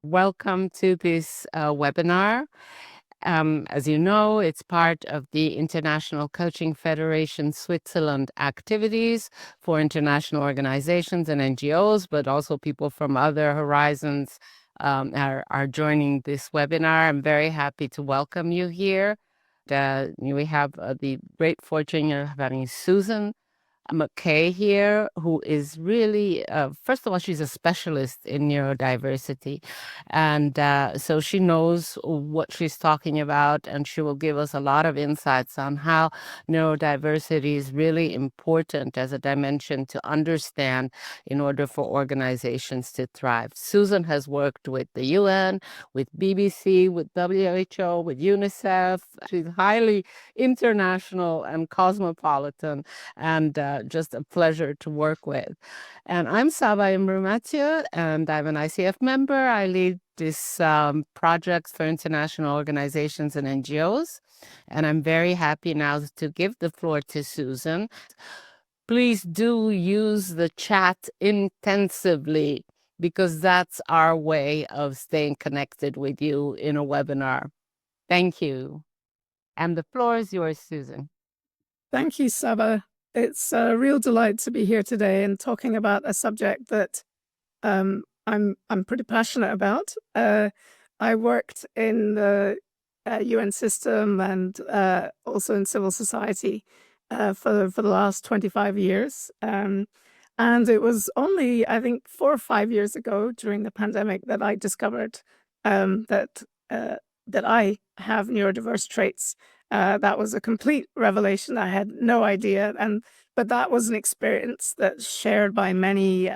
Welcome to this webinar. As you know, it's part of the International Coaching Federation Switzerland activities for international organizations and NGOs, but also people from other horizons are joining this webinar. I'm very happy to welcome you here. We have the great fortune of having Susan McKay here, who is really, first of all, she's a specialist in neurodiversity. And so she knows what she's talking about, and she will give us a lot of insights on how neurodiversity is really important as a dimension to understand in order for organizations to thrive. Susan has worked with the UN, with BBC, with WHO, with UNICEF. She's highly international and cosmopolitan, and just a pleasure to work with. And I'm Saba Imru, and I'm an ICF member. I lead this project for international organizations and NGOs. And I'm very happy now to give the floor to Susan. Please do use the chat intensively, because that's our way of staying connected with you in a webinar. Thank you. And the floor is yours, Susan. Thank you, Saba. It's a real delight to be here today and talking about a subject that I'm pretty passionate about. I worked in the UN system and also in civil society for the last 25 years. And it was only, I think, 4 or 5 years ago during the pandemic that I discovered that I have neurodiverse traits. That was a complete revelation. I had no idea, but that was an experience that's shared by many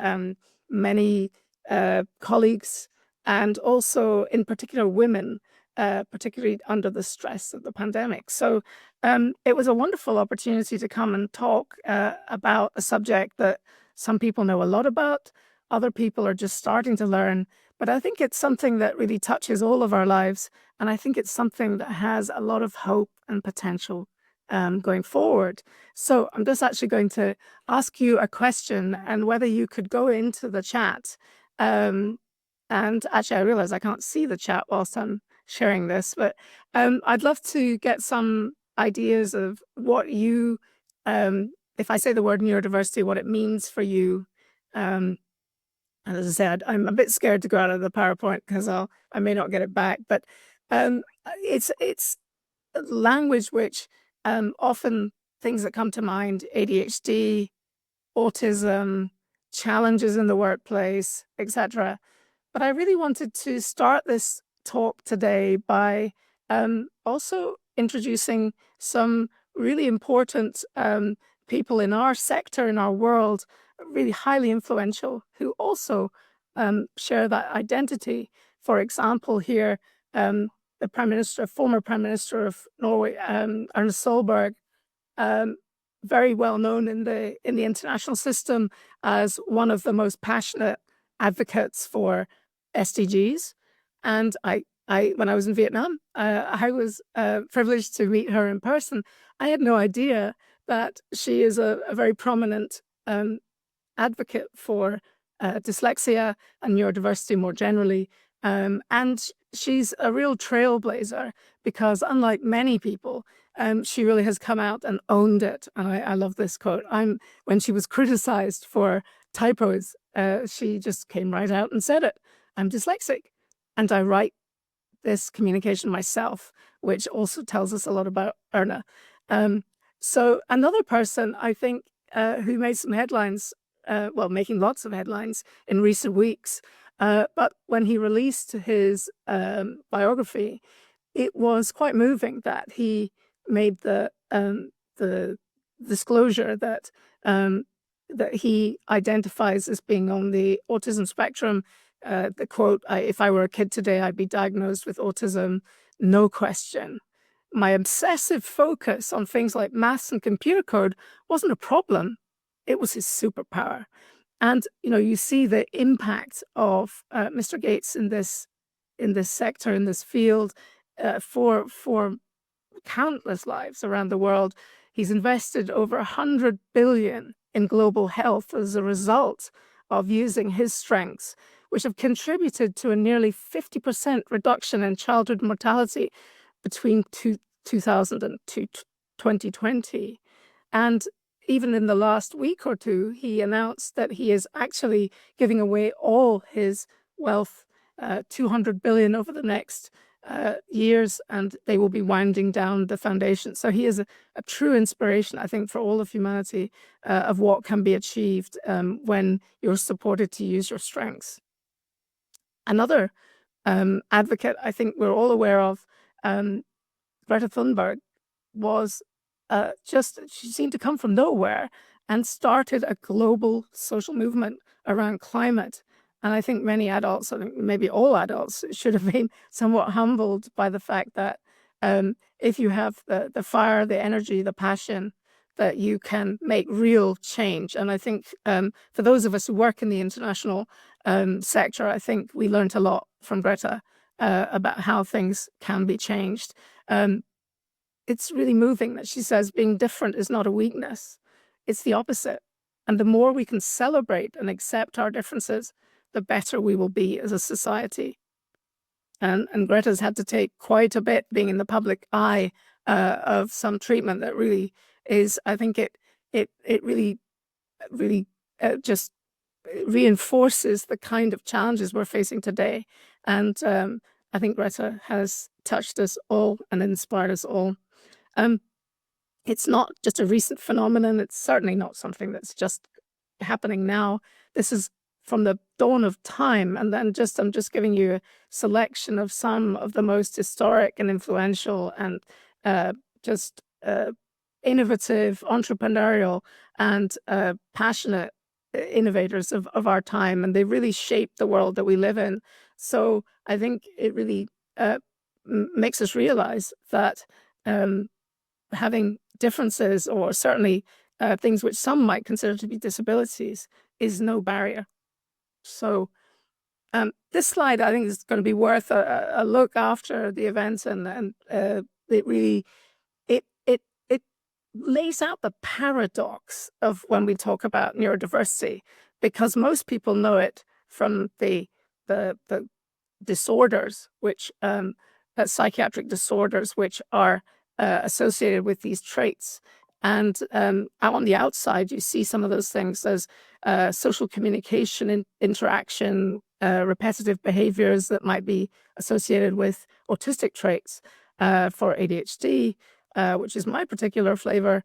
colleagues, and also in particular women, particularly under the stress of the pandemic. So it was a wonderful opportunity to come and talk about a subject that some people know a lot about, other people are just starting to learn, but I think it's something that really touches all of our lives. And I think it's something that has a lot of hope and potential going forward. So I'm just actually going to ask you a question, and whether you could go into the chat. And actually, I realize I can't see the chat whilst I'm sharing this, but I'd love to get some ideas of what you, if I say the word neurodiversity, what it means for you. And as I said, I'm a bit scared to go out of the PowerPoint because I may not get it back, but it's language which often things that come to mind: ADHD, autism, challenges in the workplace, etc. But I really wanted to start this talk today by also introducing some really important people in our sector, in our world, really highly influential, who also share that identity. For example, here, the Prime Minister, former Prime Minister of Norway, Erna Solberg, very well known in the international system as one of the most passionate advocates for SDGs. And when I was in Vietnam, I was privileged to meet her in person. I had no idea that she is a very prominent advocate for dyslexia and neurodiversity more generally. And she's a real trailblazer, because unlike many people, she really has come out and owned it. And I love this quote. When she was criticized for typos, she just came right out and said it. I'm dyslexic, and I write this communication myself, which also tells us a lot about Erna. So another person, I think, who made some headlines, making lots of headlines in recent weeks, but when he released his biography, it was quite moving that he made the disclosure that he identifies as being on the autism spectrum. The quote, "If I were a kid today, I'd be diagnosed with autism, no question. My obsessive focus on things like maths and computer code wasn't a problem. It was his superpower." And you see the impact of Mr. Gates in this sector, in this field, for countless lives around the world. He's invested over 100 billion in global health as a result of using his strengths, which have contributed to a nearly 50% reduction in childhood mortality between 2000 and 2020. And even in the last week or two, he announced that he is actually giving away all his wealth, 200 billion over the next years, and they will be winding down the foundation. So he is a true inspiration, I think, for all of humanity of what can be achieved when you're supported to use your strengths. Another advocate I think we're all aware of, Greta Thunberg, was she seemed to come from nowhere and started a global social movement around climate. And I think many adults, maybe all adults, should have been somewhat humbled by the fact that if you have the fire, the energy, the passion, that you can make real change. And I think for those of us who work in the international sector, I think we learned a lot from Greta about how things can be changed. It's really moving that she says being different is not a weakness. It's the opposite. And the more we can celebrate and accept our differences, the better we will be as a society. And Greta's had to take quite a bit being in the public eye of some treatment that really is, I think it really just reinforces the kind of challenges we're facing today. And I think Greta has touched us all and inspired us all. It's not just a recent phenomenon. It's certainly not something that's just happening now. This is from the dawn of time. And then I'm just giving you a selection of some of the most historic and influential and innovative, entrepreneurial, and passionate innovators of our time. And they really shaped the world that we live in. So I think it really makes us realize that having differences, or certainly things which some might consider to be disabilities, is no barrier. So this slide, I think, is going to be worth a look after the event, and it really it lays out the paradox of when we talk about neurodiversity, because most people know it from the disorders, which psychiatric disorders, which are associated with these traits. And out on the outside, you see some of those things as social communication, interaction, repetitive behaviors that might be associated with autistic traits. For ADHD, which is my particular flavor,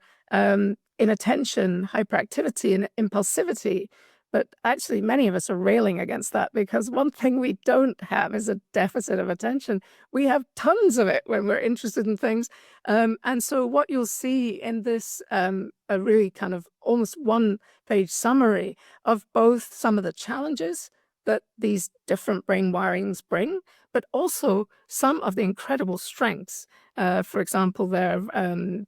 inattention, hyperactivity, and impulsivity. But actually, many of us are railing against that, because one thing we don't have is a deficit of attention. We have tons of it when we're interested in things. And so what you'll see in this a really kind of almost one-page summary of both some of the challenges that these different brain wirings bring, but also some of the incredible strengths. For example, their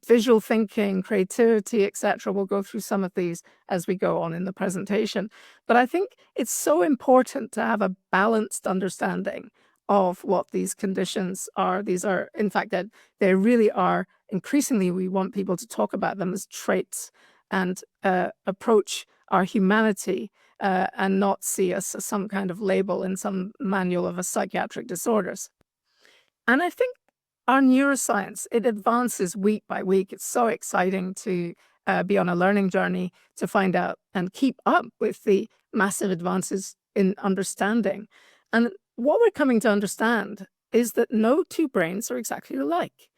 visual thinking, creativity, etc. We'll go through some of these as we go on in the presentation. But I think it's so important to have a balanced understanding of what these conditions are. These are, in fact, that they really are, increasingly, we want people to talk about them as traits and approach our humanity and not see us as some kind of label in some manual of a psychiatric disorders. And I think our neuroscience, it advances week by week. It's so exciting to be on a learning journey to find out and keep up with the massive advances in understanding. And what we're coming to understand is that no two brains are exactly alike.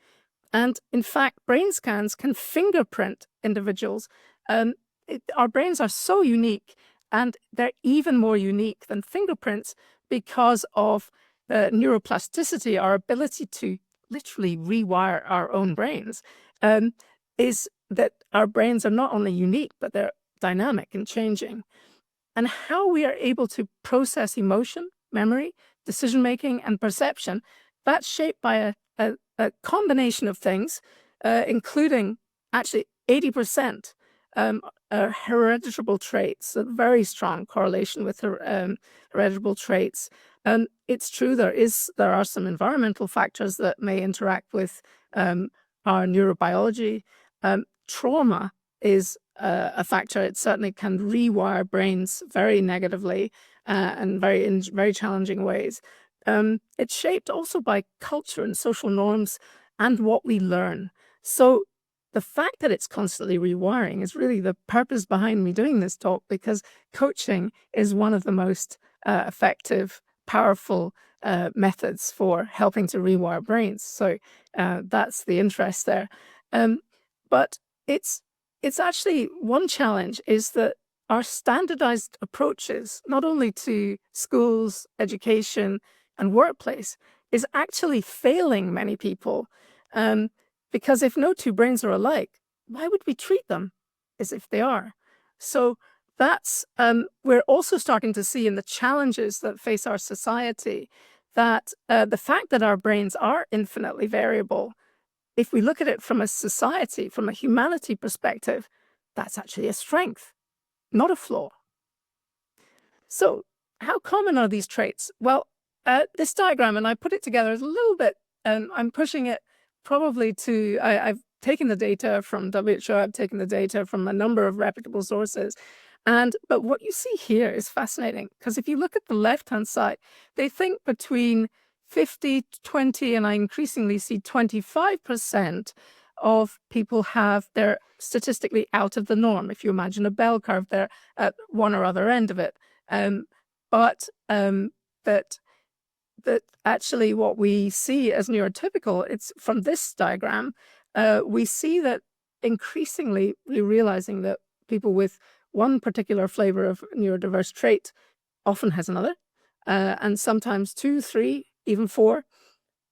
And in fact, brain scans can fingerprint individuals. Our brains are so unique, and they're even more unique than fingerprints because of the neuroplasticity, our ability to literally rewire our own brains, is that our brains are not only unique, but they're dynamic and changing. And how we are able to process emotion, memory, decision-making, and perception, that's shaped by a combination of things, including actually 80% hereditable traits, a very strong correlation with hereditable traits. It's true there are some environmental factors that may interact with our neurobiology. Trauma is a factor. It certainly can rewire brains very negatively and in very challenging ways. It's shaped also by culture and social norms and what we learn. So the fact that it's constantly rewiring is really the purpose behind me doing this talk, because coaching is one of the most effective, powerful methods for helping to rewire brains. So that's the interest there. But it's actually, one challenge is that our standardized approaches, not only to schools, education, and workplace, is actually failing many people. Because if no two brains are alike, why would we treat them as if they are? So that's, we're also starting to see in the challenges that face our society that the fact that our brains are infinitely variable, if we look at it from a society, from a humanity perspective, that's actually a strength, not a flaw. So how common are these traits? Well, this diagram, and I put it together as a little bit, and I'm pushing it probably to, I've taken the data from WHO, I've taken the data from a number of reputable sources. But what you see here is fascinating, because if you look at the left-hand side, they think between 50 to 20, and I increasingly see 25% of people have, they're statistically out of the norm. If you imagine a bell curve, they're at one or other end of it. That actually what we see as neurotypical, it's from this diagram, we see that increasingly we're realizing that people with one particular flavor of neurodiverse trait often has another, and sometimes two, three, even four.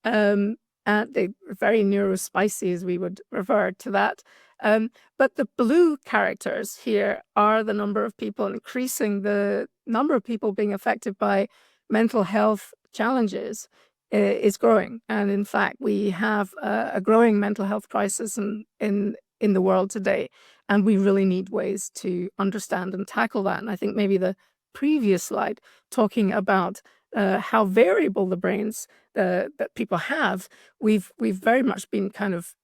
And they're very neurospicy, as we would refer to that. But the blue characters here are the number of people, increasing the number of people being affected by mental health challenges is growing. And in fact, we have a growing mental health crisis in the world today, and we really need ways to understand and tackle that. And I think maybe the previous slide talking about how variable the brains that people have, we've very much been kind of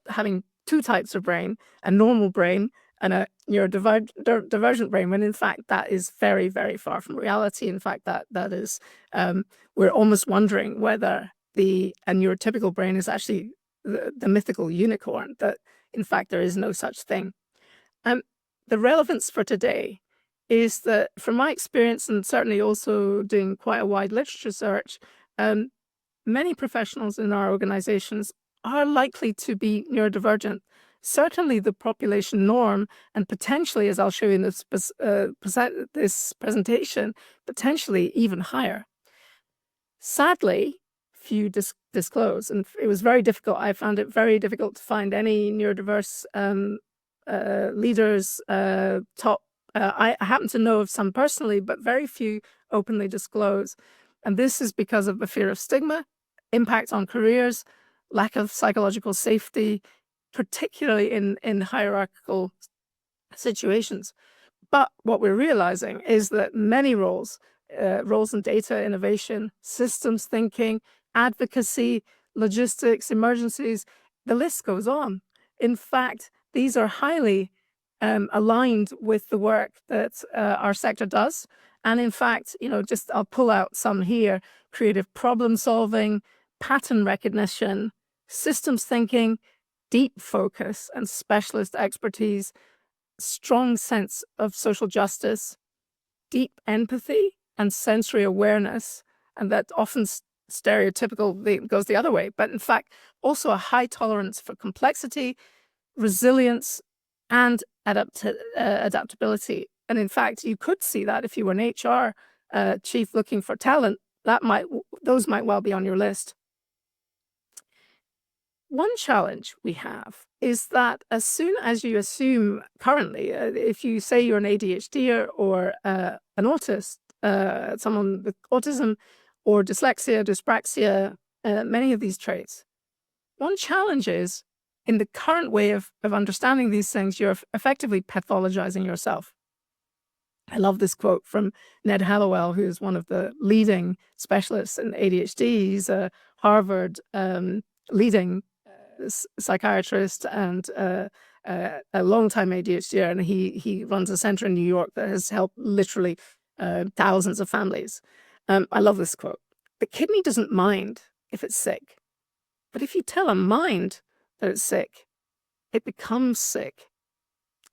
having two types of brain, a normal brain and a neurodivergent brain, when in fact that is very, very far from reality. In fact, that is, we're almost wondering whether a neurotypical brain is actually the mythical unicorn, that in fact there is no such thing. The relevance for today is that, from my experience, and certainly also doing quite a wide literature search, many professionals in our organizations are likely to be neurodivergent. Certainly the population norm, and potentially, as I'll show you in this presentation, potentially even higher. Sadly, few disclose, and it was very difficult. I found it very difficult to find any neurodiverse leaders, top. I happen to know of some personally, but very few openly disclose. And this is because of the fear of stigma, impact on careers, lack of psychological safety, particularly in hierarchical situations. But what we're realizing is that many roles in data innovation, systems thinking, advocacy, logistics, emergencies, the list goes on. In fact, these are highly aligned with the work that our sector does. And in fact, just I'll pull out some here: creative problem solving, pattern recognition, systems thinking, deep focus and specialist expertise, strong sense of social justice, deep empathy and sensory awareness. And that often stereotypical goes the other way, but in fact, also a high tolerance for complexity, resilience, and adaptability. And in fact, you could see that if you were an HR chief looking for talent, those might well be on your list. One challenge we have is that as soon as you assume currently, if you say you're an ADHD or an autist, someone with autism or dyslexia, dyspraxia, many of these traits, one challenge is, in the current way of understanding these things, you're effectively pathologizing yourself. I love this quote from Ned Hallowell, who's one of the leading specialists in ADHD. He's a Harvard leading psychiatrist and a long-time ADHD, and he runs a center in New York that has helped literally thousands of families. I love this quote. The kidney doesn't mind if it's sick, but if you tell a mind that it's sick, it becomes sick.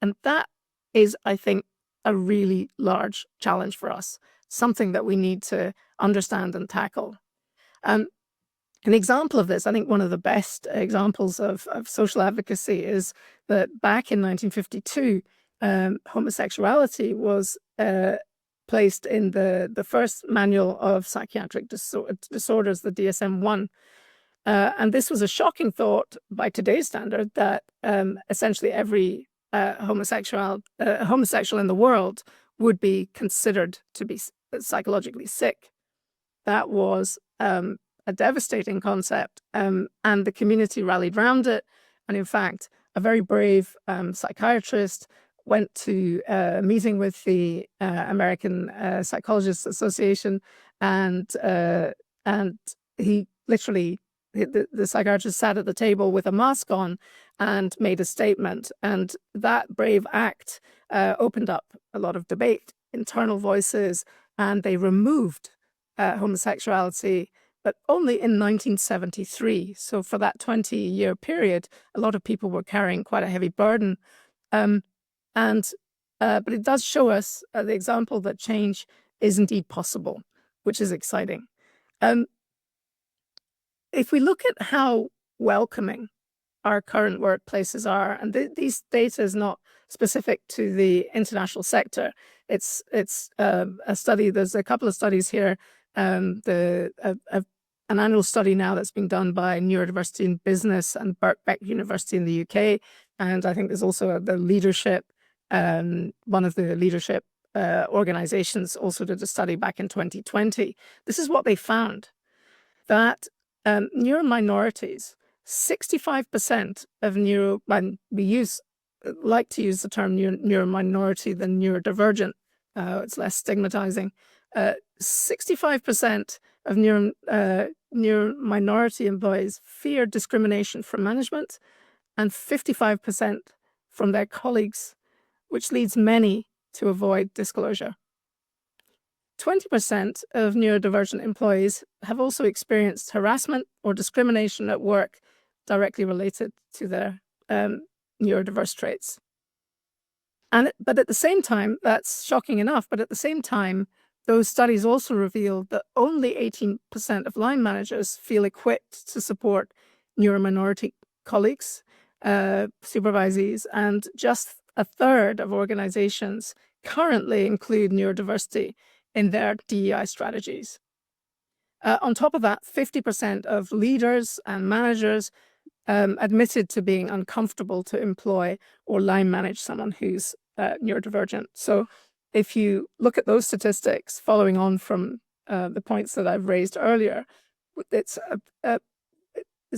And that is, I think, a really large challenge for us, something that we need to understand and tackle. An example of this, I think one of the best examples of social advocacy is that back in 1952, homosexuality was placed in the first manual of psychiatric disorders, the DSM-1. And this was a shocking thought by today's standard that essentially every homosexual in the world would be considered to be psychologically sick. That was a devastating concept, and the community rallied around it. And in fact, a very brave psychiatrist went to a meeting with the American Psychologists Association, and he literally, the psychiatrist sat at the table with a mask on and made a statement. And that brave act opened up a lot of debate, internal voices, and they removed homosexuality, but only in 1973. So for that 20-year period, a lot of people were carrying quite a heavy burden. But it does show us the example that change is indeed possible, which is exciting. If we look at how welcoming our current workplaces are, and these data is not specific to the international sector. It's a study. There's a couple of studies here. An annual study now that's being done by Neurodiversity in Business and Birkbeck University in the UK, and I think there's also the leadership. One of the leadership organizations also did a study back in 2020. This is what they found: that neurominorities, 65% of we like to use the term neurominority than neurodivergent. It's less stigmatizing. 65% of neurominority employees fear discrimination from management, and 55% from their colleagues, which leads many to avoid disclosure. 20% of neurodivergent employees have also experienced harassment or discrimination at work directly related to their neurodiverse traits. But at the same time, that's shocking enough, but at the same time, those studies also reveal that only 18% of line managers feel equipped to support neurominority colleagues, supervisees, and just a third of organizations currently include neurodiversity in their DEI strategies. On top of that, 50% of leaders and managers admitted to being uncomfortable to employ or line manage someone who's neurodivergent. So if you look at those statistics, following on from the points that I've raised earlier, it's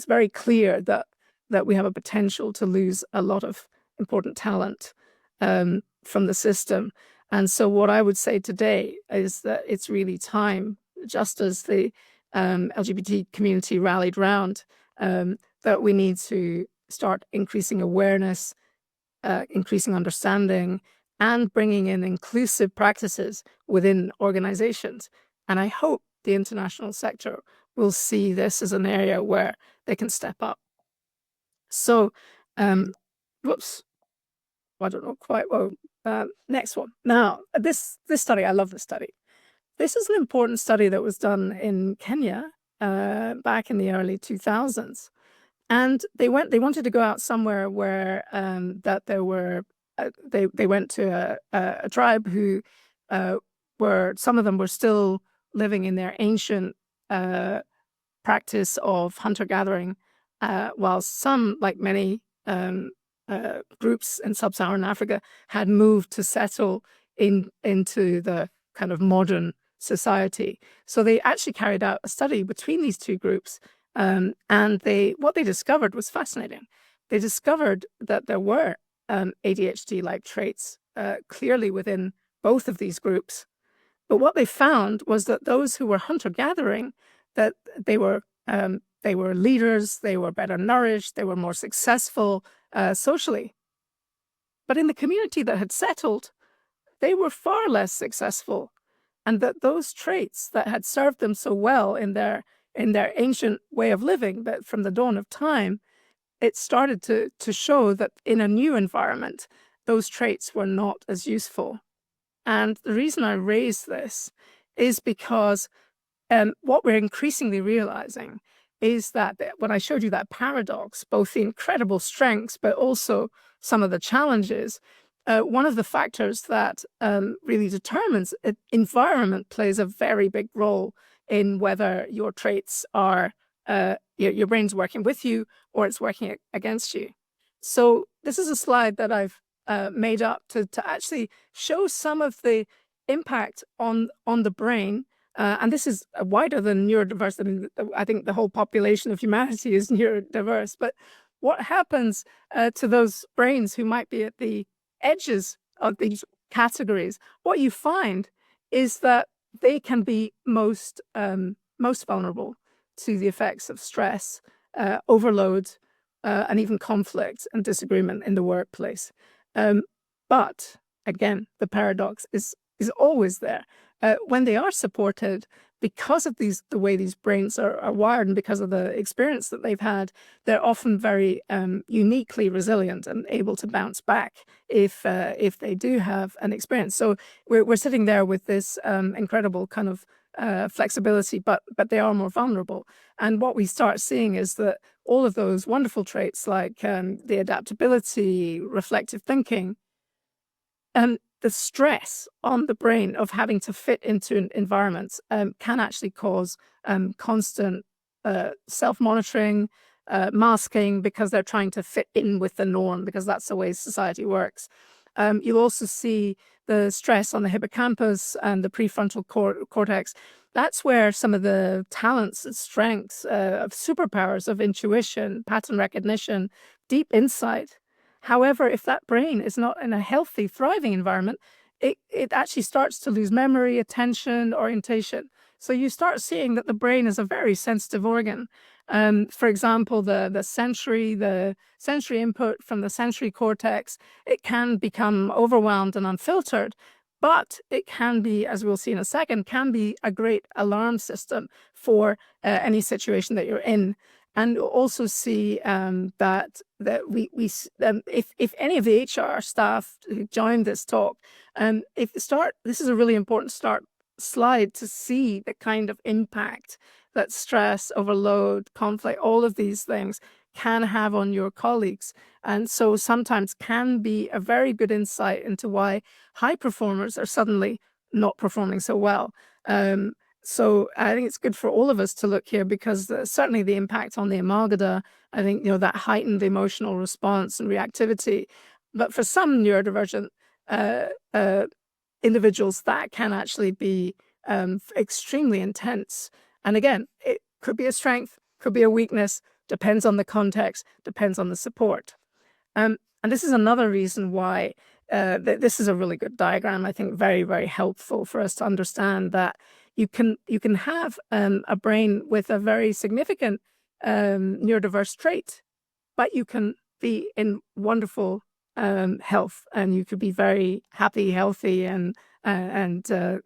very clear that we have a potential to lose a lot of important talent from the system. And so what I would say today is that it's really time, just as the LGBT community rallied round, that we need to start increasing awareness, increasing understanding, and bringing in inclusive practices within organizations. And I hope the international sector will see this as an area where they can step up. So, whoops, I don't know quite well. Next one. Now, this study, I love this study. This is an important study that was done in Kenya back in the early 2000s. And they wanted to go out somewhere where that there were, they went to a tribe who some of them were still living in their ancient practice of hunter-gathering, while some, like many groups in sub-Saharan Africa, had moved to settle into the kind of modern society. So they actually carried out a study between these two groups, and what they discovered was fascinating. They discovered that there were ADHD-like traits clearly within both of these groups. But what they found was that those who were hunter-gathering, that they were leaders, they were better nourished, they were more successful socially. But in the community that had settled, they were far less successful. And that those traits that had served them so well in their ancient way of living, that from the dawn of time, it started to show that in a new environment, those traits were not as useful. And the reason I raise this is because what we're increasingly realizing is that when I showed you that paradox, both the incredible strengths, but also some of the challenges, one of the factors that really determines it, environment plays a very big role in whether your traits are, your brain's working with you or it's working against you. So this is a slide that I've made up to actually show some of the impact on the brain. And this is wider than neurodiversity. I think the whole population of humanity is neurodiverse. But what happens to those brains who might be at the edges of these categories? What you find is that they can be most vulnerable to the effects of stress, overload, and even conflict and disagreement in the workplace. But again, the paradox is always there. When they are supported, because of the way these brains are wired and because of the experience that they've had, they're often very uniquely resilient and able to bounce back if they do have an experience. So we're sitting there with this incredible kind of flexibility, but they are more vulnerable. And what we start seeing is that all of those wonderful traits like the adaptability, reflective thinking, the stress on the brain of having to fit into environments can actually cause constant self-monitoring, masking, because they're trying to fit in with the norm, because that's the way society works. You'll also see the stress on the hippocampus and the prefrontal cortex. That's where some of the talents and strengths of superpowers of intuition, pattern recognition, deep insight. However, if that brain is not in a healthy, thriving environment, it actually starts to lose memory, attention, orientation. So you start seeing that the brain is a very sensitive organ. For example, the sensory input from the sensory cortex, it can become overwhelmed and unfiltered, but it can be, as we'll see in a second, can be a great alarm system for any situation that you're in. And you'll also see that if any of the HR staff who joined this talk, this is a really important slide to see the kind of impact that stress, overload, conflict, all of these things can have on your colleagues. And so sometimes can be a very good insight into why high performers are suddenly not performing so well. So I think it's good for all of us to look here, because certainly the impact on the amygdala, I think, that heightened emotional response and reactivity. But for some neurodivergent individuals, that can actually be extremely intense. And again, it could be a strength, could be a weakness, depends on the context, depends on the support. And this is another reason why this is a really good diagram, I think very, very helpful for us to understand that you can have a brain with a very significant neurodiverse trait, but you can be in wonderful health, and you could be very happy, healthy, and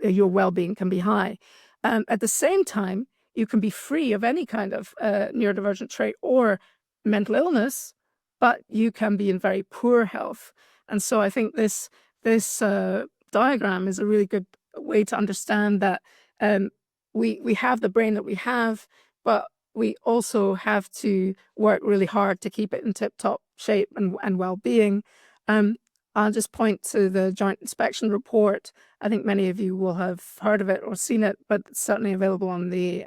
your well-being can be high. At the same time, you can be free of any kind of neurodivergent trait or mental illness, but you can be in very poor health. And so I think this diagram is a really good way to understand that we have the brain that we have, but we also have to work really hard to keep it in tip-top shape and well-being. I'll just point to the Joint Inspection Report. I think many of you will have heard of it or seen it, but it's certainly available on the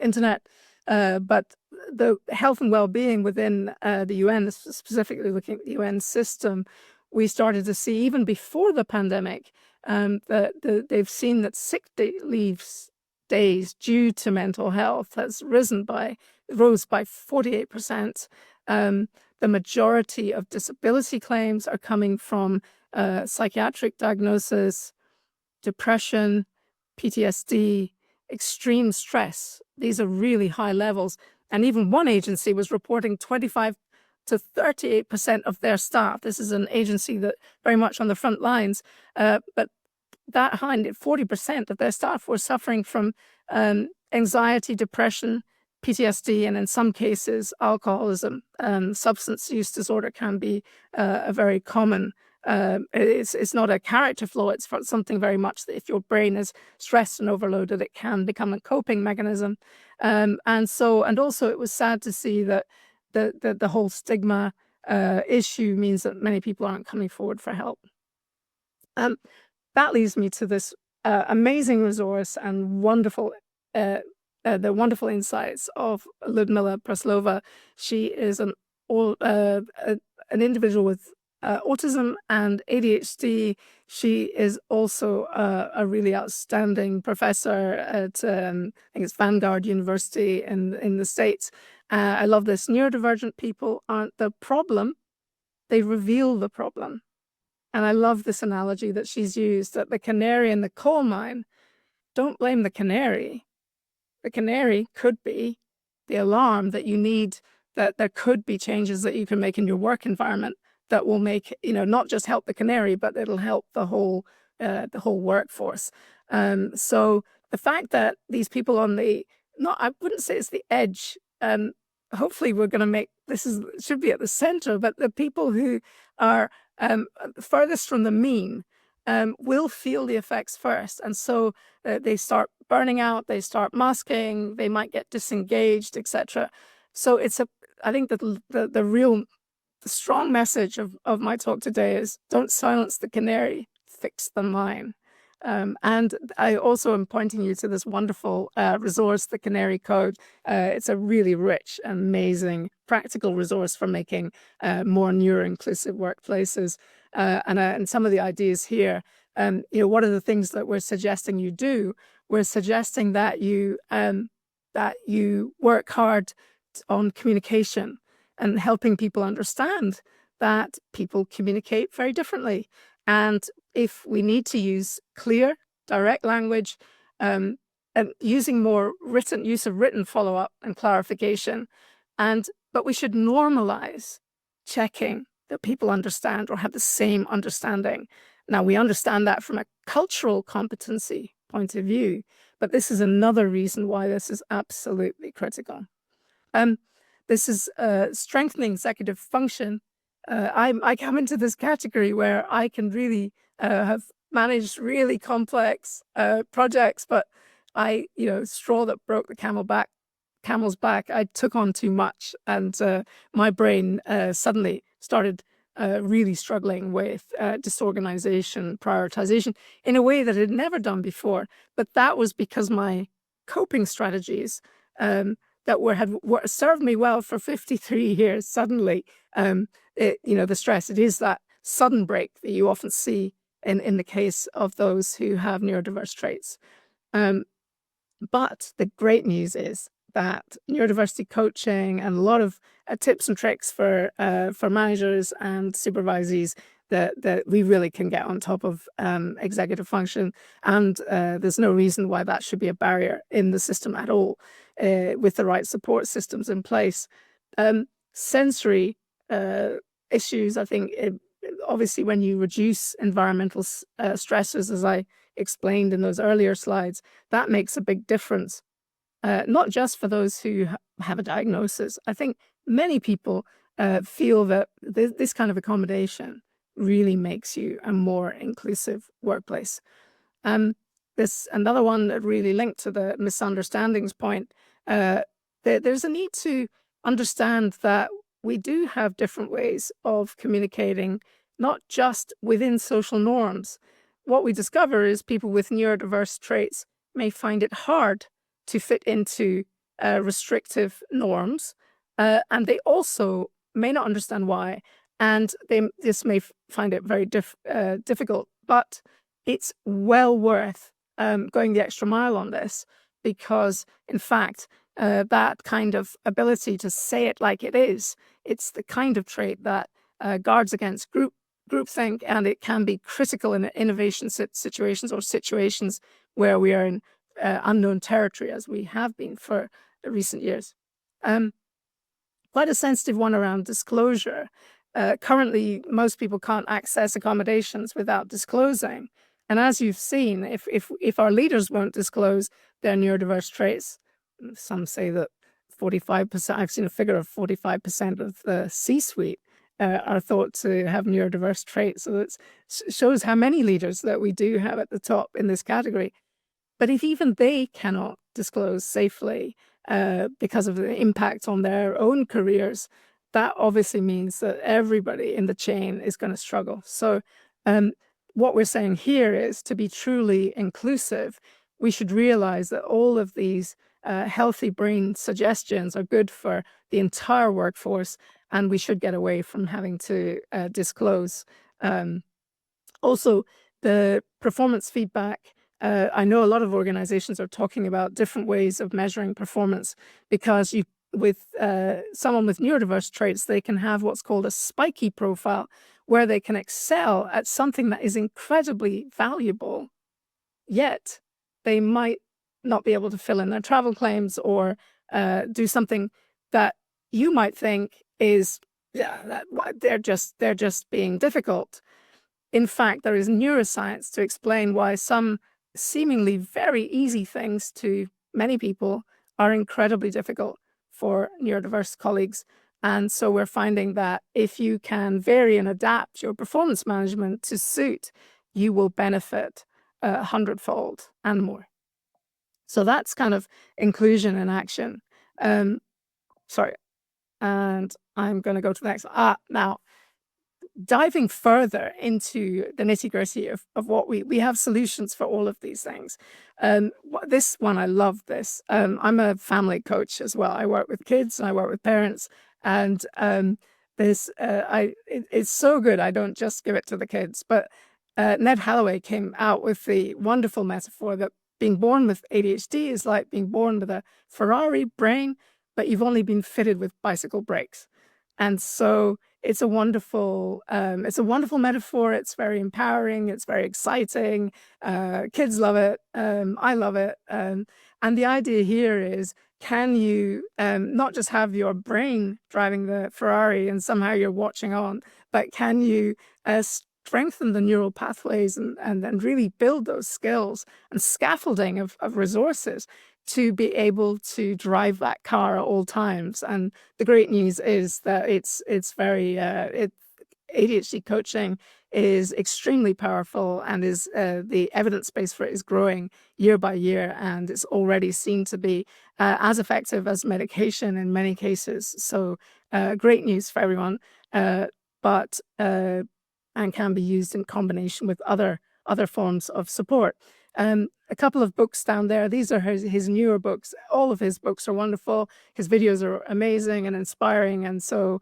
internet. But the health and well-being within the UN, specifically looking at the UN system, we started to see even before the pandemic that they've seen that sick leave days due to mental health has rose by 48%. The majority of disability claims are coming from psychiatric diagnosis, depression, PTSD, extreme stress. These are really high levels. And even one agency was reporting 25 to 38% of their staff. This is an agency that very much on the front lines, but that high, 40% of their staff were suffering from anxiety, depression, PTSD, and in some cases, alcoholism. Substance use disorder can be a very common. It's not a character flaw. It's something very much that if your brain is stressed and overloaded, it can become a coping mechanism. And also, it was sad to see that the whole stigma issue means that many people aren't coming forward for help. That leads me to this amazing resource and wonderful, the wonderful insights of Ludmila Preslova. She is an individual with autism and ADHD. She is also a really outstanding professor at, I think it's Vanguard University in the States. I love this. Neurodivergent people aren't the problem. They reveal the problem. And I love this analogy that she's used, that the canary in the coal mine, don't blame the canary. The canary could be the alarm that you need, that there could be changes that you can make in your work environment that will make, not just help the canary, but it'll help the whole workforce. So the fact that these people on I wouldn't say it's the edge. Hopefully we're going to make, should be at the center, but the people who are furthest from the mean will feel the effects first. And so they start burning out, they start masking, they might get disengaged, etc. So I think that the strong message of my talk today is don't silence the canary, fix the mine. And I also am pointing you to this wonderful resource, the Canary Code. It's a really rich, amazing, practical resource for making more neuro-inclusive workplaces. And some of the ideas here, what are the things that we're suggesting you do? We're suggesting that you work hard on communication and helping people understand that people communicate very differently. And if we need to use clear, direct language, and using more use of written follow-up and clarification, but we should normalize checking that people understand or have the same understanding. Now, we understand that from a cultural competency point of view, but this is another reason why this is absolutely critical. This is strengthening executive function. I come into this category where I can really have managed really complex projects, but straw that broke the camel's back, I took on too much, and my brain suddenly started really struggling with disorganization, prioritization in a way that it had never done before. But that was because my coping strategies that had served me well for 53 years, suddenly, the stress, it is that sudden break that you often see in the case of those who have neurodiverse traits. But the great news is that neurodiversity coaching and a lot of tips and tricks for managers and supervisees that we really can get on top of executive function. And there's no reason why that should be a barrier in the system at all, with the right support systems in place. Sensory issues, I think, obviously when you reduce environmental stresses, as I explained in those earlier slides, that makes a big difference. Not just for those who have a diagnosis. I think many people feel that this kind of accommodation really makes you a more inclusive workplace. This another one that really linked to the misunderstandings point. There's a need to understand that we do have different ways of communicating, not just within social norms. What we discover is people with neurodiverse traits may find it hard to fit into restrictive norms, and they also may not understand why, and this may find it very difficult, but it's well worth going the extra mile on this, because in fact that kind of ability to say it like it is, it's the kind of trait that guards against groupthink, and it can be critical in innovation situations or situations where we are in unknown territory, as we have been for the recent years. quite a sensitive one around disclosure. Currently, most people can't access accommodations without disclosing. And as you've seen, if our leaders won't disclose their neurodiverse traits, some say that 45%, I've seen a figure of 45% of the C-suite are thought to have neurodiverse traits. So it shows how many leaders that we do have at the top in this category. But if even they cannot disclose safely because of the impact on their own careers, that obviously means that everybody in the chain is going to struggle. So what we're saying here is, to be truly inclusive, we should realize that all of these healthy brain suggestions are good for the entire workforce, and we should get away from having to disclose. Also, the performance feedback. I know a lot of organizations are talking about different ways of measuring performance, because with someone with neurodiverse traits, they can have what's called a spiky profile, where they can excel at something that is incredibly valuable, yet they might not be able to fill in their travel claims or do something that you might think is, they're just being difficult. In fact, there is neuroscience to explain why some seemingly very easy things to many people are incredibly difficult for neurodiverse colleagues. And so we're finding that if you can vary and adapt your performance management to suit, you will benefit 100-fold and more. So that's kind of inclusion in action. Sorry. And I'm going to go to the next one. Now, diving further into the nitty-gritty of what we have solutions for all of these things. This one, I love this. I'm a family coach as well. I work with kids and I work with parents, and it's so good. I don't just give it to the kids, but Ned Halloway came out with the wonderful metaphor that being born with ADHD is like being born with a Ferrari brain, but you've only been fitted with bicycle brakes. And so it's a wonderful metaphor. It's very empowering. It's very exciting. Kids love it. I love it. And the idea here is, can you not just have your brain driving the Ferrari and somehow you're watching on, but can you strengthen the neural pathways and really build those skills and scaffolding of resources to be able to drive that car at all times? And the great news is that it's very ADHD coaching is extremely powerful, and is the evidence base for it is growing year by year, and it's already seen to be as effective as medication in many cases. So great news for everyone, but and can be used in combination with other forms of support. A couple of books down there. These are his newer books. All of his books are wonderful. His videos are amazing and inspiring. And so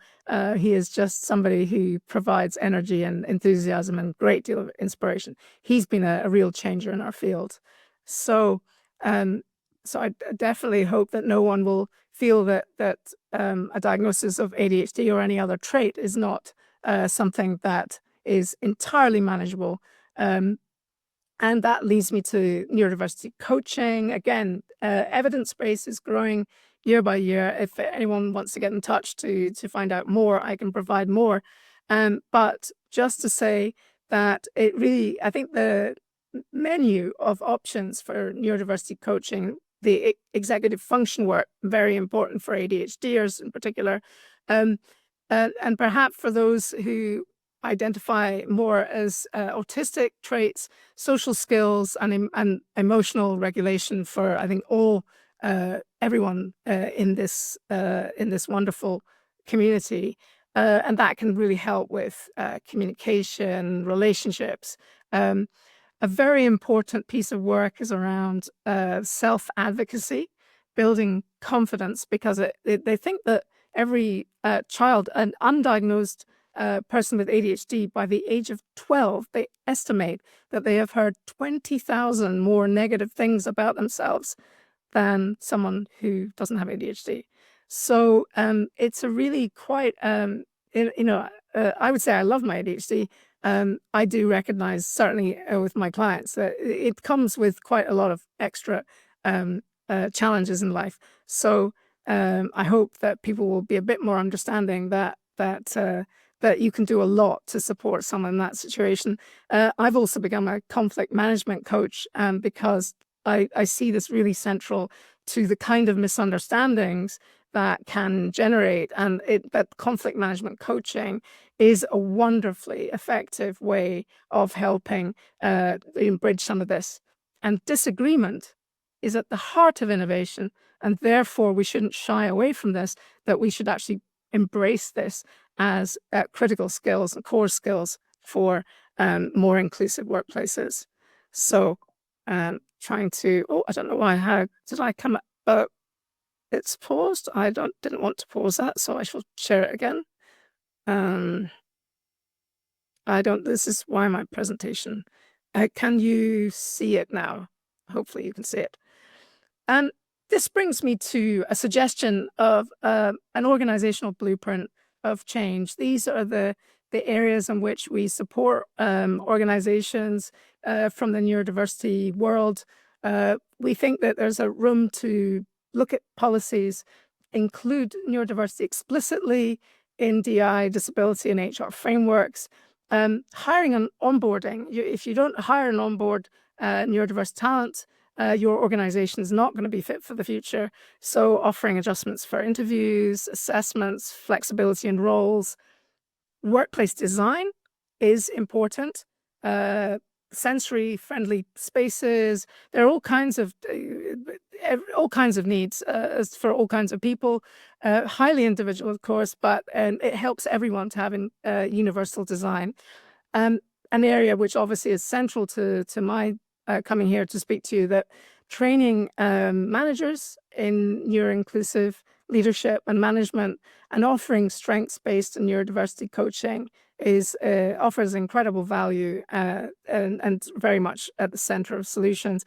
he is just somebody who provides energy and enthusiasm and a great deal of inspiration. He's been a real changer in our field. So I definitely hope that no one will feel that a diagnosis of ADHD or any other trait is not something that is entirely manageable. And that leads me to neurodiversity coaching. Again, evidence base is growing year by year. If anyone wants to get in touch to find out more, I can provide more. But just to say that I think the menu of options for neurodiversity coaching, the executive function work, very important for ADHDers in particular. And perhaps for those who identify more as autistic traits, social skills, and emotional regulation for, I think, everyone in this wonderful community, and that can really help with communication, relationships. A very important piece of work is around self-advocacy, building confidence, because they think that every child, an undiagnosed person with ADHD, by the age of 12, they estimate that they have heard 20,000 more negative things about themselves than someone who doesn't have ADHD. So it's a really quite, I would say I love my ADHD. I do recognize, certainly with my clients, that it comes with quite a lot of extra challenges in life. So I hope that people will be a bit more understanding that you can do a lot to support someone in that situation. I've also become a conflict management coach because I see this really central to the kind of misunderstandings that can generate, and that conflict management coaching is a wonderfully effective way of helping bridge some of this. And disagreement is at the heart of innovation, and therefore we shouldn't shy away from this, that we should actually embrace this as critical skills and core skills for more inclusive workplaces. So trying to, I don't know why, how did I come up? It's paused. I didn't want to pause that, so I shall share it again. This is why my presentation. Can you see it now? Hopefully you can see it. And this brings me to a suggestion of an organizational blueprint of change. These are the areas in which we support organizations from the neurodiversity world. We think that there's a room to look at policies, include neurodiversity explicitly in DI, disability, and HR frameworks. Hiring and onboarding. If you don't hire and onboard neurodiverse talent, your organization is not going to be fit for the future. So offering adjustments for interviews, assessments, flexibility in roles. Workplace design is important. Sensory friendly spaces. There are all kinds of needs for all kinds of people. Highly individual, of course, but it helps everyone to have universal design. An area which obviously is central to my coming here to speak to you, that training managers in neuro-inclusive leadership and management and offering strengths-based and neurodiversity coaching offers incredible value and very much at the center of solutions.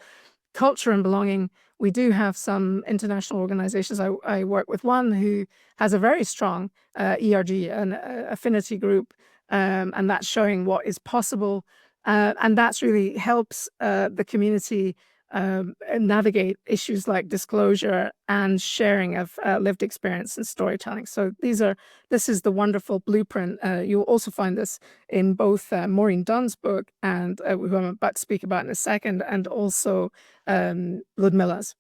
Culture and belonging. We do have some international organizations. I work with one who has a very strong ERG, an affinity group, and that's showing what is possible. And that's really helps the community navigate issues like disclosure and sharing of lived experience and storytelling. So this is the wonderful blueprint. You'll also find this in both Maureen Dunn's book, and who I'm about to speak about in a second, and also Ludmilla's.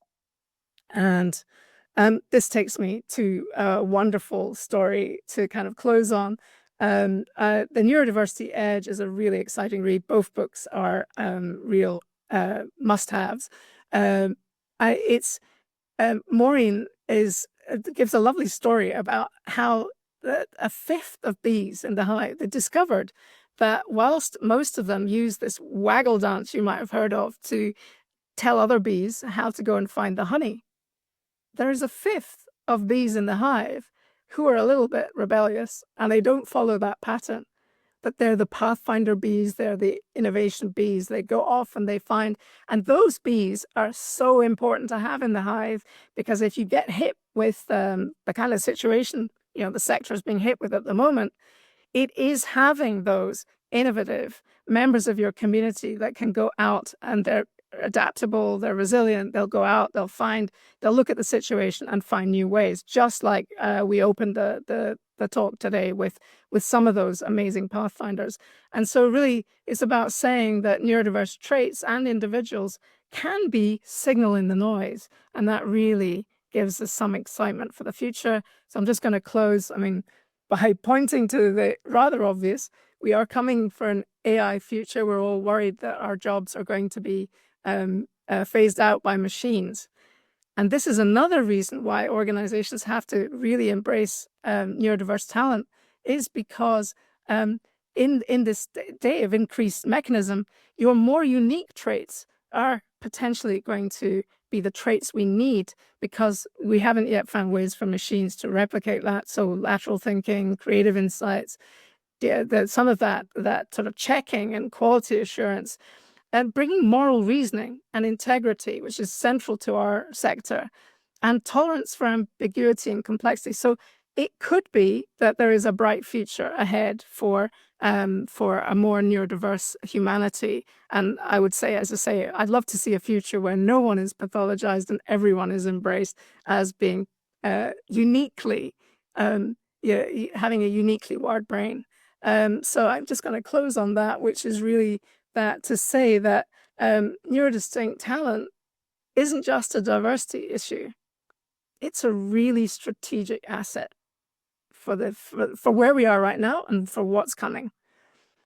And this takes me to a wonderful story to kind of close on. The Neurodiversity Edge is a really exciting read. Both books are real must-haves. Maureen gives a lovely story about how a fifth of bees in the hive, they discovered that whilst most of them use this waggle dance you might have heard of to tell other bees how to go and find the honey, there is a fifth of bees in the hive who are a little bit rebellious and they don't follow that pattern. But they're the pathfinder bees, they're the innovation bees. They go off and they find, and those bees are so important to have in the hive, because if you get hit with the kind of situation, the sector is being hit with at the moment, it is having those innovative members of your community that can go out and they're adaptable, they're resilient, they'll go out, they'll look at the situation and find new ways, just like we opened the talk today with some of those amazing pathfinders. And so really it's about saying that neurodiverse traits and individuals can be signal in the noise, and that really gives us some excitement for the future. So I'm just going to close, by pointing to the rather obvious. We are coming for an AI future. We're all worried that our jobs are going to be phased out by machines. And this is another reason why organizations have to really embrace neurodiverse talent, is because in this day of increased mechanism, your more unique traits are potentially going to be the traits we need, because we haven't yet found ways for machines to replicate that. So lateral thinking, creative insights, some of that sort of checking and quality assurance, and bringing moral reasoning and integrity, which is central to our sector, and tolerance for ambiguity and complexity. So it could be that there is a bright future ahead for a more neurodiverse humanity. And I would say, as I say, I'd love to see a future where no one is pathologized and everyone is embraced as being uniquely, having a uniquely wired brain. So I'm just going to close on that, which is really that to say that neurodistinct talent isn't just a diversity issue. It's a really strategic asset for where we are right now and for what's coming.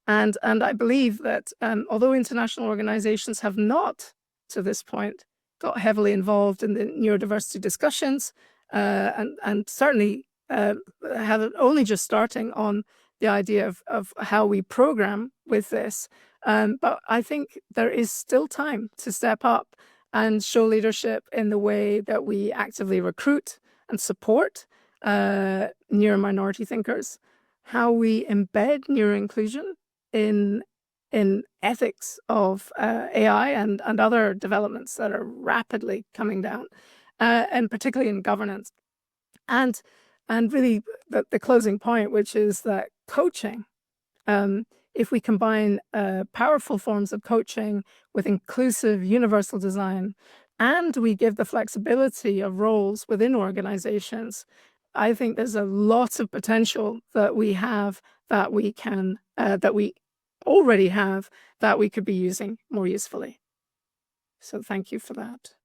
And I believe that although international organizations have not, to this point, got heavily involved in the neurodiversity discussions, and certainly have only just starting on the idea of how we program with this, but I think there is still time to step up and show leadership in the way that we actively recruit and support neuro-minority thinkers, how we embed neuroinclusion in ethics of AI and other developments that are rapidly coming down, and particularly in governance. And really the closing point, which is that coaching, if we combine powerful forms of coaching with inclusive universal design, and we give the flexibility of roles within organizations, I think there's a lot of potential that we have that we can, that we already have, that we could be using more usefully. So thank you for that.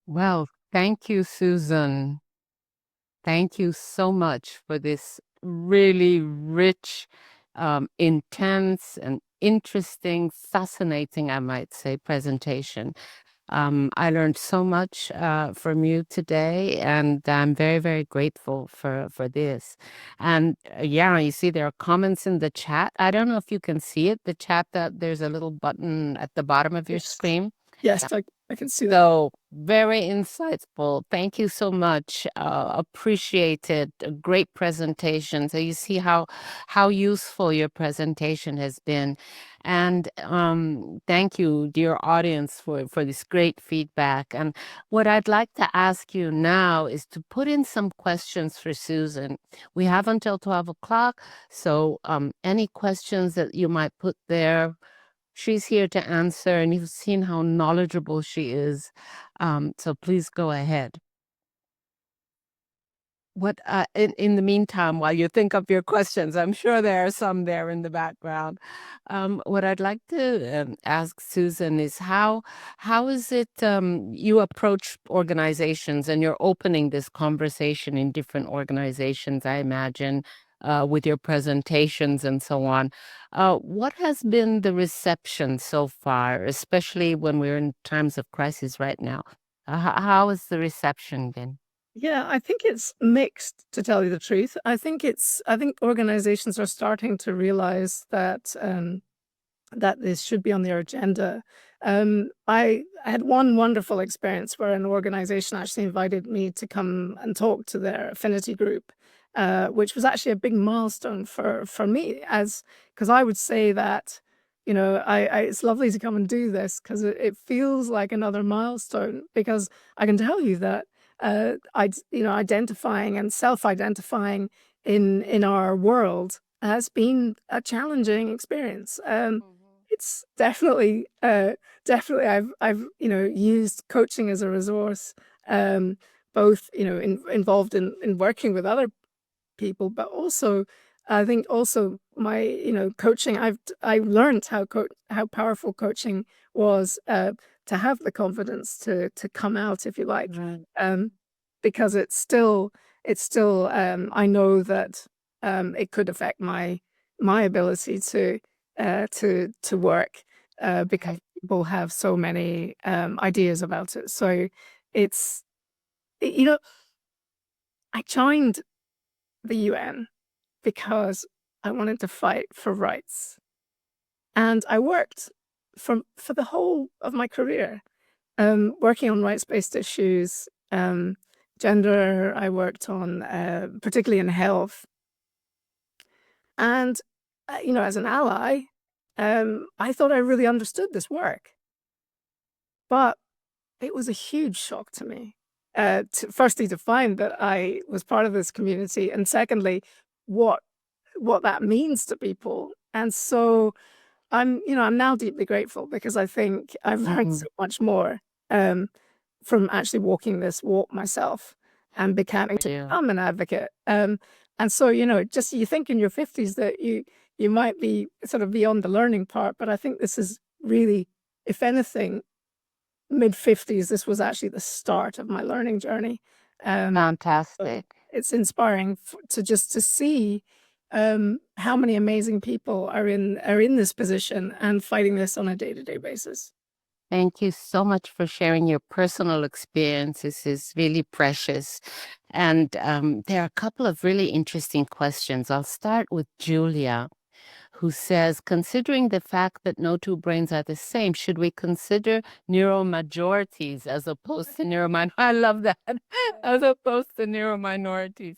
Well, thank you, Susan. Thank you so much for this really rich, intense, and interesting, fascinating, I might say, presentation. I learned so much from you today, and I'm very, very grateful for this. And yeah, you see there are comments in the chat. I don't know if you can see it, the chat, that there's a little button at the bottom of your Yes. screen. Yes, I can see that. So very insightful. Thank you so much. Appreciated. A great presentation. So you see how useful your presentation has been. And thank you, dear audience, for this great feedback. And what I'd like to ask you now is to put in some questions for Susan. We have until 12 o'clock. So any questions that you might put there, she's here to answer, and you've seen how knowledgeable she is. So please go ahead. What in the meantime, while you think of your questions, I'm sure there are some there in the background. What I'd like to ask Susan is how is it you approach organizations, and you're opening this conversation in different organizations, I imagine, with your presentations and so on. What has been the reception so far, especially when we're in times of crisis right now? How has the reception been? Yeah, I think it's mixed, to tell you the truth. I think organizations are starting to realize that that this should be on their agenda. I had one wonderful experience where an organization actually invited me to come and talk to their affinity group, which was actually a big milestone for me, as because I would say that, it's lovely to come and do this because it feels like another milestone, because I can tell you that identifying and self-identifying in our world has been a challenging experience. It's definitely I've used coaching as a resource, both involved in working with other people, but also I think also my coaching, I learned how powerful coaching was, to have the confidence to come out, if you like, Right. because it's still I know that it could affect my ability to work, because Okay. people have so many ideas about it. So it's you know I joined the UN because I wanted to fight for rights, and I worked for the whole of my career, working on rights-based issues, gender. I worked on particularly in health, and as an ally, I thought I really understood this work, but it was a huge shock to me. Firstly, to find that I was part of this community, and secondly, what that means to people. And so I'm now deeply grateful, because I think I've learned so much more from actually walking this walk myself. and becoming to Yeah. become an advocate. And so, just you think in your 50s that you might be sort of beyond the learning part, but I think this is really, if anything, mid-50s, this was actually the start of my learning journey. Fantastic. It's inspiring to see how many amazing people are in this position and fighting this on a day-to-day basis. Thank you so much for sharing your personal experiences. It's really precious. And there are a couple of really interesting questions. I'll start with Julia, who says, considering the fact that no two brains are the same, should we consider neuromajorities as opposed to neurominorities? I love that. As opposed to neurominorities.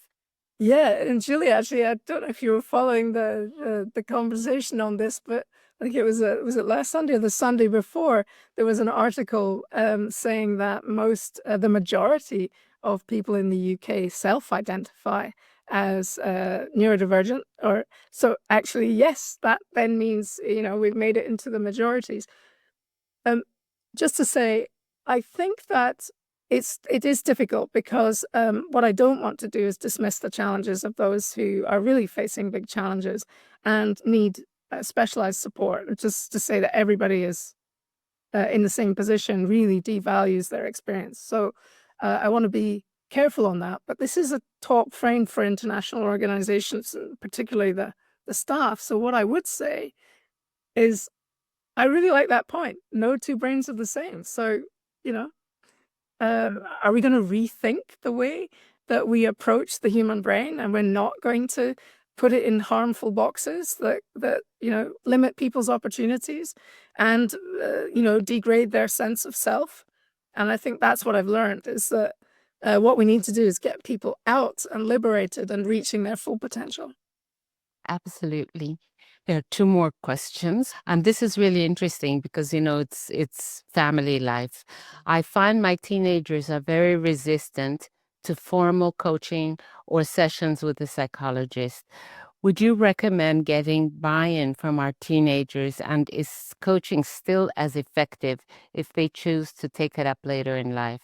Yeah, and Julia, actually, I don't know if you were following the conversation on this, but I think was it last Sunday or the Sunday before, there was an article saying that the majority of people in the UK self-identify as neurodivergent. Or so actually, yes, that then means we've made it into the majorities. Just to say, I think that it is difficult because what I don't want to do is dismiss the challenges of those who are really facing big challenges and need specialized support. Just to say that everybody is in the same position really devalues their experience. So I want to be careful on that. But this is a top frame for international organizations, particularly the staff. So what I would say is I really like that point. No two brains are the same. So, you know, are we going to rethink the way that we approach the human brain, and we're not going to put it in harmful boxes that limit people's opportunities and degrade their sense of self? And I think that's what I've learned is that what we need to do is get people out and liberated and reaching their full potential. Absolutely. There are two more questions, and this is really interesting because it's family life. I find my teenagers are very resistant to formal coaching or sessions with a psychologist. Would you recommend getting buy-in from our teenagers, and is coaching still as effective if they choose to take it up later in life?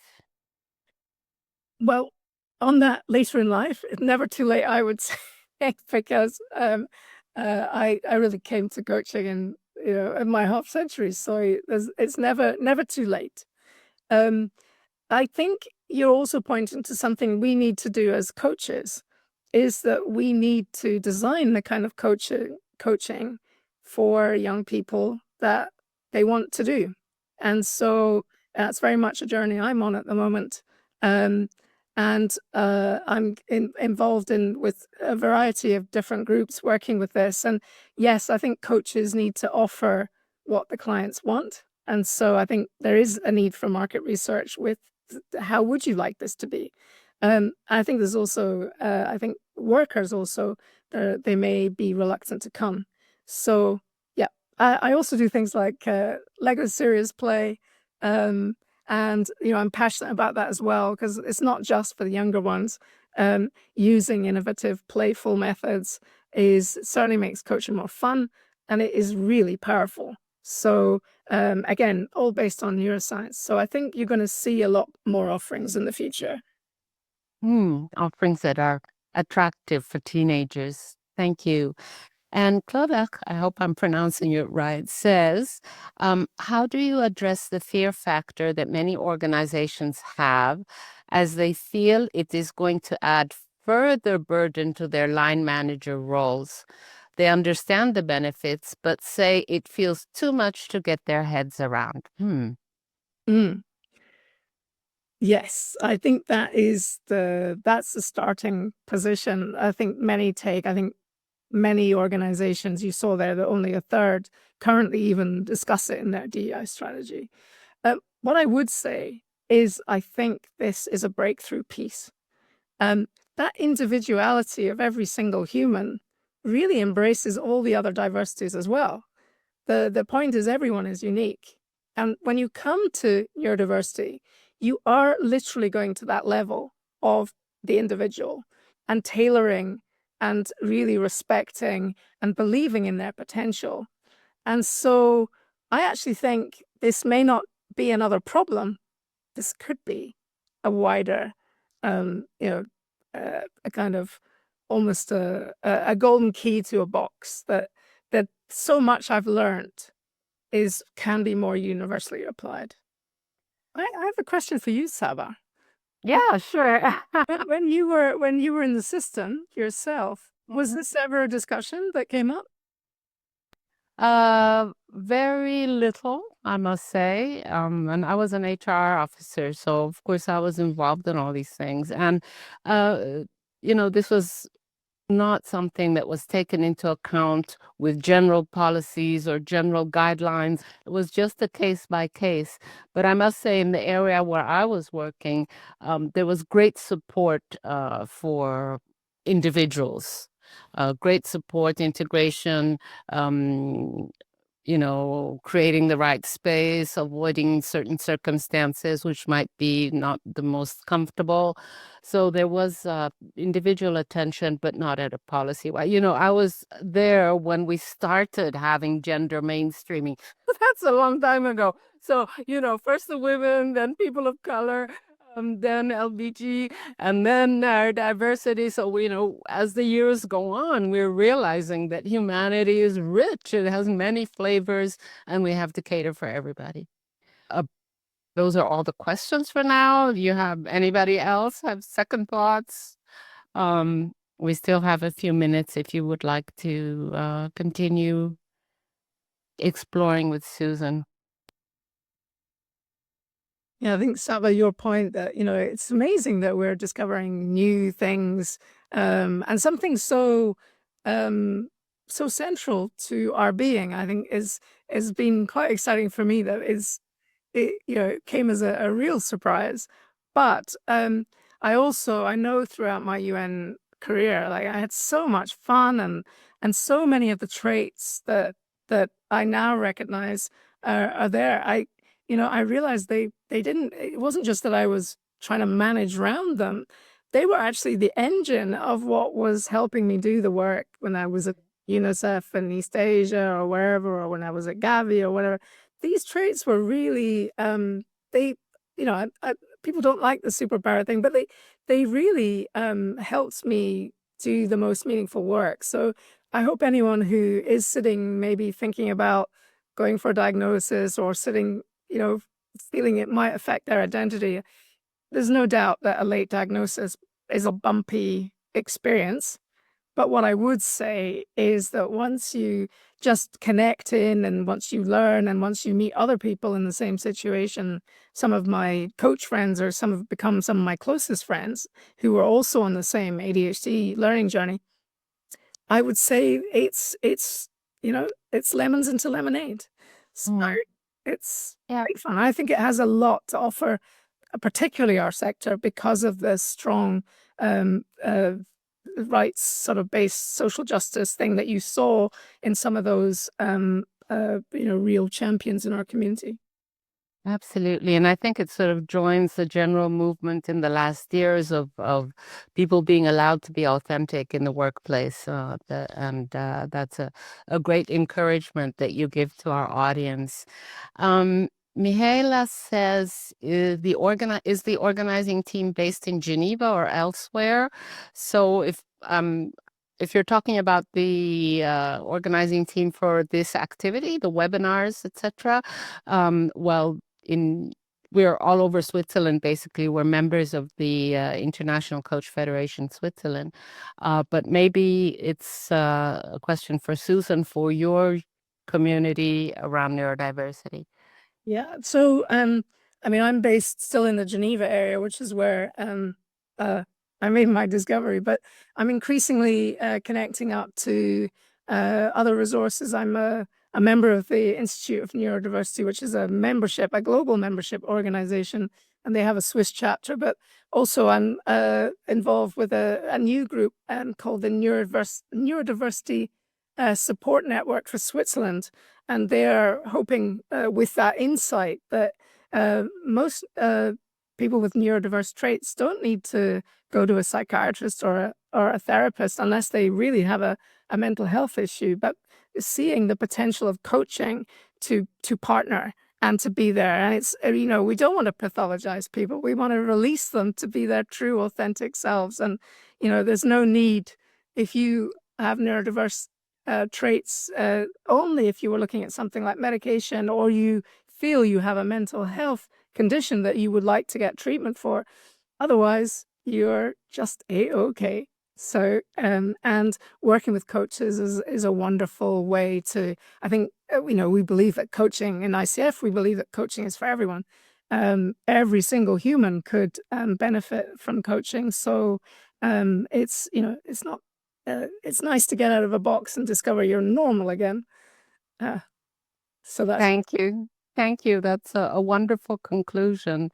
Well, on that later in life, it's never too late, I would say, because I really came to coaching in my half century, so it's never too late. Um, I think you're also pointing to something we need to do as coaches, is that we need to design the kind of coaching for young people that they want to do. And so that's very much a journey I'm on at the moment. Um, and I'm involved with a variety of different groups working with this. And yes, I think coaches need to offer what the clients want. And so I think there is a need for market research with how would you like this to be? I think there's also, I think workers also, they may be reluctant to come. So yeah, I also do things like Lego serious play. And I'm passionate about that as well, because it's not just for the younger ones. Using innovative, playful methods certainly makes coaching more fun, and it is really powerful. So again, all based on neuroscience. So I think you're going to see a lot more offerings in the future. Offerings that are attractive for teenagers. Thank you. And Claudette, I hope I'm pronouncing it right, says, how do you address the fear factor that many organizations have as they feel it is going to add further burden to their line manager roles? They understand the benefits, but say it feels too much to get their heads around. Mm. Yes, I think that's the starting position. I think many organizations, you saw there that only a third currently even discuss it in their DEI strategy. What I would say is I think this is a breakthrough piece. That individuality of every single human really embraces all the other diversities as well. The point is everyone is unique. And when you come to neurodiversity, you are literally going to that level of the individual and tailoring and really respecting and believing in their potential. And so I actually think this may not be another problem. This could be a wider a kind of almost a golden key to a box that so much I've learned can be more universally applied. I have a question for you, Saba. Yeah, sure. When you were in the system yourself, was this ever a discussion that came up? Very little, I must say. And I was an HR officer, so of course I was involved in all these things. And uh, this was not something that was taken into account with general policies or general guidelines. It was just a case by case. But I must say, in the area where I was working, there was great support for individuals, great support, integration, um, creating the right space, avoiding certain circumstances which might be not the most comfortable. So there was individual attention, but not at a policy. I was there when we started having gender mainstreaming. That's a long time ago. So, first the women, then people of color, then LBG, and then diversity. So, as the years go on, we're realizing that humanity is rich. It has many flavors, and we have to cater for everybody. Uh, those are all the questions for now. Do you have anybody else have second thoughts? We still have a few minutes if you would like to continue exploring with Susan. Yeah, I think, Saba, your point that, it's amazing that we're discovering new things, and something um, so central to our being, I think has been quite exciting for me. It came as a real surprise. But I know throughout my UN career, like I had so much fun and so many of the traits that I now recognize are there. I realized they didn't. It wasn't just that I was trying to manage around them; they were actually the engine of what was helping me do the work when I was at UNICEF in East Asia or wherever, or when I was at Gavi or whatever. These traits were really they people don't like the superpower thing, but they really helped me do the most meaningful work. So I hope anyone who is sitting maybe thinking about going for a diagnosis or sitting, feeling it might affect their identity, there's no doubt that a late diagnosis is a bumpy experience. But what I would say is that once you just connect in and once you learn and once you meet other people in the same situation, some of my coach friends or some have become some of my closest friends who are also on the same ADHD learning journey, I would say it's lemons into lemonade. So it's Yeah. great fun. I think it has a lot to offer, particularly our sector, because of the strong rights sort of based social justice thing that you saw in some of those real champions in our community. Absolutely. And I think it sort of joins the general movement in the last years of people being allowed to be authentic in the workplace. That's a great encouragement that you give to our audience. Mihaela says, is the organizing team based in Geneva or elsewhere? So if you're talking about the organizing team for this activity, the webinars, etc., well, we're all over Switzerland, basically. We're members of the International Coach Federation Switzerland. But maybe it's a question for Susan for your community around neurodiversity. Yeah. So, I'm based still in the Geneva area, which is where I made my discovery, but I'm increasingly connecting up to other resources. I'm a member of the Institute of Neurodiversity, which is a global membership organization, and they have a Swiss chapter. But also, I'm involved with a new group called the Neurodiversity Support Network for Switzerland, and they're hoping with that insight that most people with neurodiverse traits don't need to go to a psychiatrist or a therapist unless they really have a mental health issue, but seeing the potential of coaching to partner and to be there. And it's, we don't want to pathologize people. We want to release them to be their true, authentic selves. And, there's no need, if you have neurodiverse traits, only if you were looking at something like medication, or you feel you have a mental health condition that you would like to get treatment for. Otherwise, you're just A-OK. So, and working with coaches is a wonderful way to, I think, we believe that coaching in ICF, we believe that coaching is for everyone. Every single human could benefit from coaching. So, it's not, it's nice to get out of a box and discover you're normal again. So that's Thank you. Thank you. That's a wonderful conclusion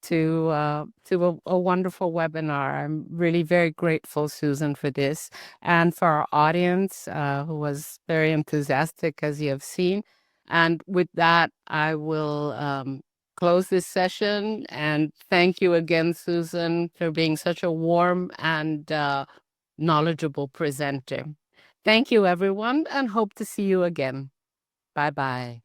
to a wonderful webinar. I'm really very grateful, Susan, for this, and for our audience who was very enthusiastic, as you have seen. And with that, I will close this session, and thank you again, Susan, for being such a warm and knowledgeable presenter. Thank you, everyone, and hope to see you again. Bye-bye.